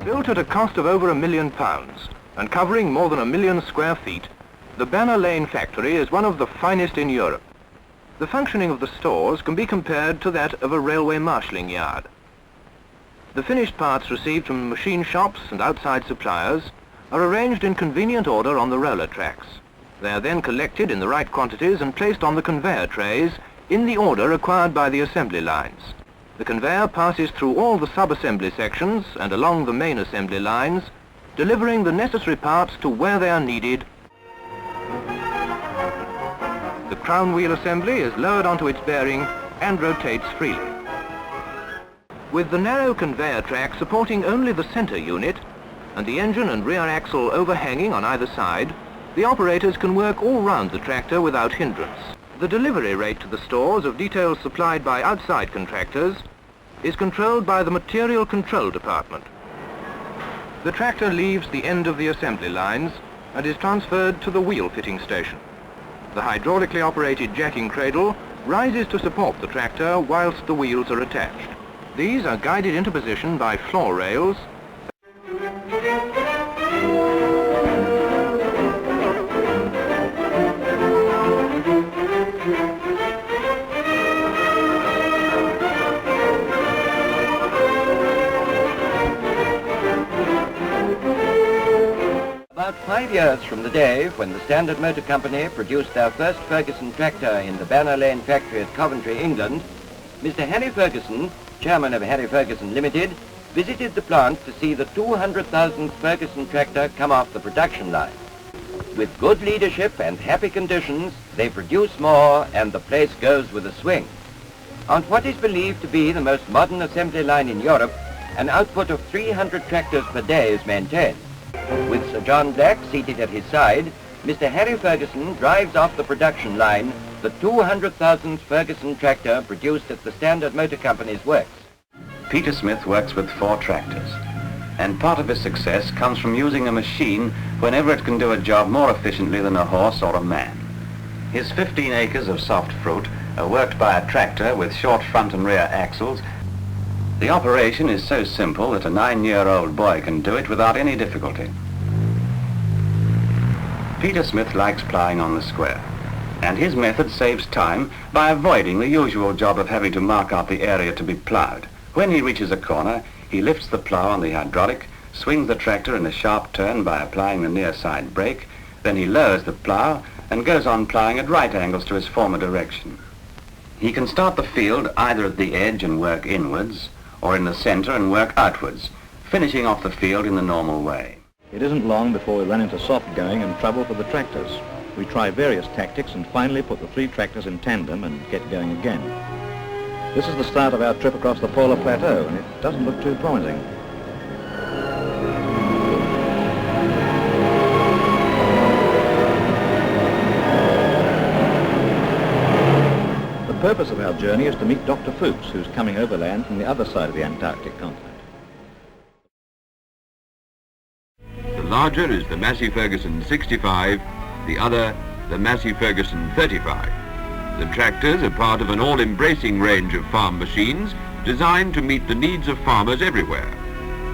Built at a cost of over £1 million and covering more than 1 million square feet, the Banner Lane factory is one of the finest in Europe. The functioning of the stores can be compared to that of a railway marshalling yard. The finished parts received from machine shops and outside suppliers are arranged in convenient order on the roller tracks. They are then collected in the right quantities and placed on the conveyor trays in the order required by the assembly lines. The conveyor passes through all the sub-assembly sections and along the main assembly lines, delivering the necessary parts to where they are needed. The crown wheel assembly is lowered onto its bearing and rotates freely. With the narrow conveyor track supporting only the center unit and the engine and rear axle overhanging on either side, the operators can work all round the tractor without hindrance. The delivery rate to the stores of details supplied by outside contractors is controlled by the Material Control Department. The tractor leaves the end of the assembly lines and is transferred to the wheel fitting station. The hydraulically operated jacking cradle rises to support the tractor whilst the wheels are attached. These are guided into position by floor rails . About 5 years from the day when the Standard Motor Company produced their first Ferguson tractor in the Banner Lane factory at Coventry, England, Mr. Harry Ferguson, chairman of Harry Ferguson Limited, visited the plant to see the 200,000th Ferguson tractor come off the production line. With good leadership and happy conditions, they produce more and the place goes with a swing. On what is believed to be the most modern assembly line in Europe, an output of 300 tractors per day is maintained. With Sir John Black seated at his side, Mr. Harry Ferguson drives off the production line the 200,000th Ferguson tractor produced at the Standard Motor Company's works. Peter Smith works with 4 tractors, and part of his success comes from using a machine whenever it can do a job more efficiently than a horse or a man. His 15 acres of soft fruit are worked by a tractor with short front and rear axles. The operation is so simple that a 9-year-old boy can do it without any difficulty. Peter Smith likes ploughing on the square, and his method saves time by avoiding the usual job of having to mark out the area to be ploughed. When he reaches a corner, he lifts the plough on the hydraulic, swings the tractor in a sharp turn by applying the near side brake, then he lowers the plough and goes on ploughing at right angles to his former direction. He can start the field either at the edge and work inwards, or in the center and work outwards, finishing off the field in the normal way. It isn't long before we run into soft going and trouble for the tractors. We try various tactics and finally put the 3 tractors in tandem and get going again. This is the start of our trip across the polar plateau, and it doesn't look too promising. The purpose of our journey is to meet Dr. Fuchs, who's coming overland from the other side of the Antarctic continent. The larger is the Massey Ferguson 65, the other the Massey Ferguson 35. The tractors are part of an all-embracing range of farm machines designed to meet the needs of farmers everywhere.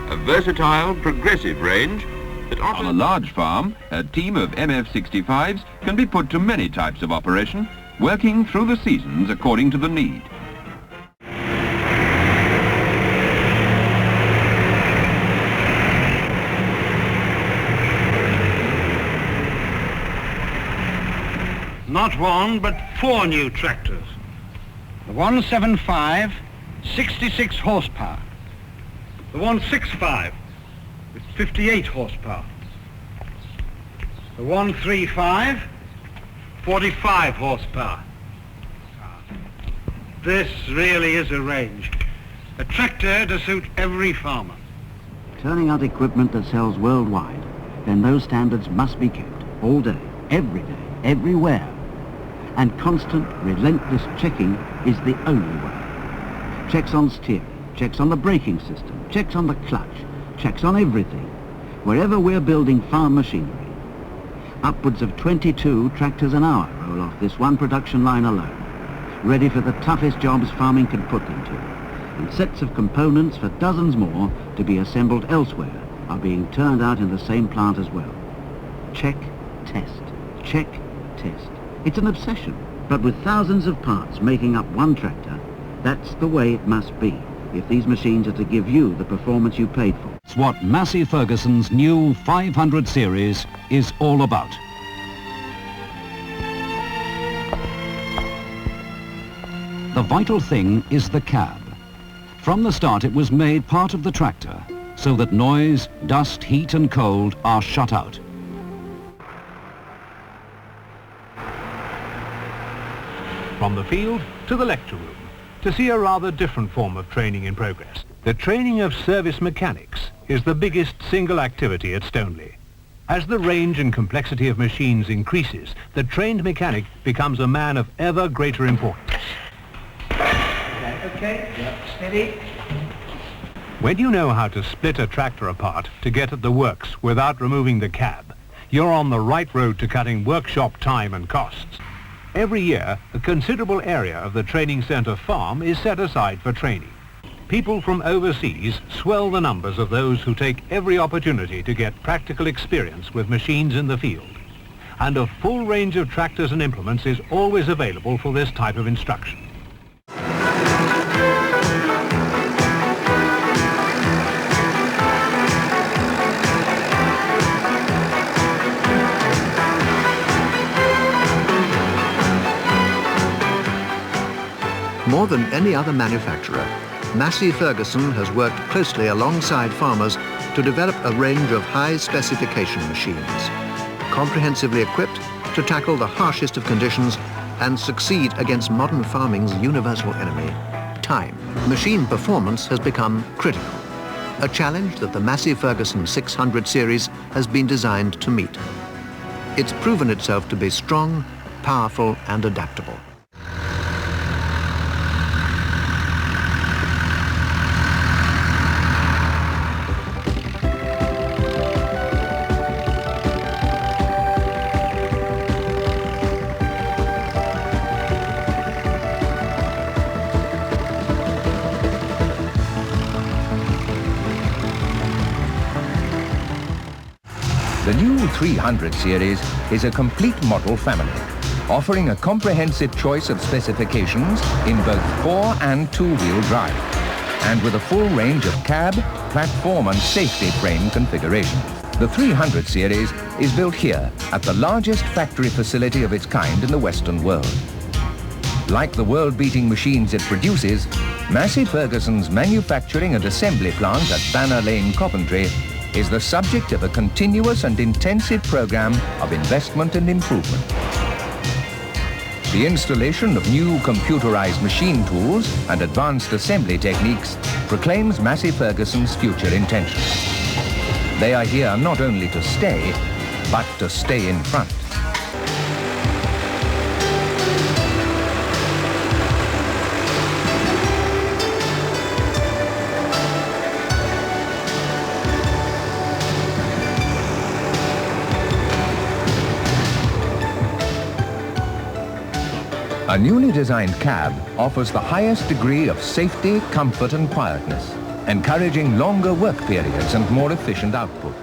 A versatile, progressive range that on a large farm, a team of MF65s can be put to many types of operation, working through the seasons according to the need. Not 1, but 4 new tractors. The 175, 66 horsepower. The 165, with 58 horsepower. The 135, 45 horsepower. This really is a range. A tractor to suit every farmer. Turning out equipment that sells worldwide, then those standards must be kept all day, everywhere. And constant, relentless checking is the only way. Checks on steering, checks on the braking system, checks on the clutch, checks on everything. Wherever we're building farm machinery, upwards of 22 tractors an hour roll off this one production line alone, ready for the toughest jobs farming can put them to. and sets of components for dozens more to be assembled elsewhere are being turned out in the same plant as well. Check, test, check, test. It's an obsession, but with thousands of parts making up one tractor, that's the way it must be if these machines are to give you the performance you paid for. It's what Massey Ferguson's new 500 series is all about. The vital thing is the cab. From the start it was made part of the tractor so that noise, dust, heat and cold are shut out. From the field to the lecture room, to see a rather different form of training in progress. The training of service mechanics is the biggest single activity at Stoneleigh. As the range and complexity of machines increases, the trained mechanic becomes a man of ever greater importance. Okay, steady. When you know how to split a tractor apart to get at the works without removing the cab, you're on the right road to cutting workshop time and costs. Every year, a considerable area of the training centre farm is set aside for training. People from overseas swell the numbers of those who take every opportunity to get practical experience with machines in the field. And a full range of tractors and implements is always available for this type of instruction. More than any other manufacturer, Massey Ferguson has worked closely alongside farmers to develop a range of high-specification machines, comprehensively equipped to tackle the harshest of conditions and succeed against modern farming's universal enemy, time. Machine performance has become critical, a challenge that the Massey Ferguson 600 series has been designed to meet. It's proven itself to be strong, powerful and adaptable. The new 300 series is a complete model family, offering a comprehensive choice of specifications in both 4- and 2-wheel drive, and with a full range of cab, platform and safety frame configurations. The 300 series is built here at the largest factory facility of its kind in the Western world. Like the world-beating machines it produces, Massey Ferguson's manufacturing and assembly plant at Banner Lane, Coventry, is the subject of a continuous and intensive program of investment and improvement. The installation of new computerized machine tools and advanced assembly techniques proclaims Massey Ferguson's future intentions. They are here not only to stay, but to stay in front. A newly designed cab offers the highest degree of safety, comfort and quietness, encouraging longer work periods and more efficient output.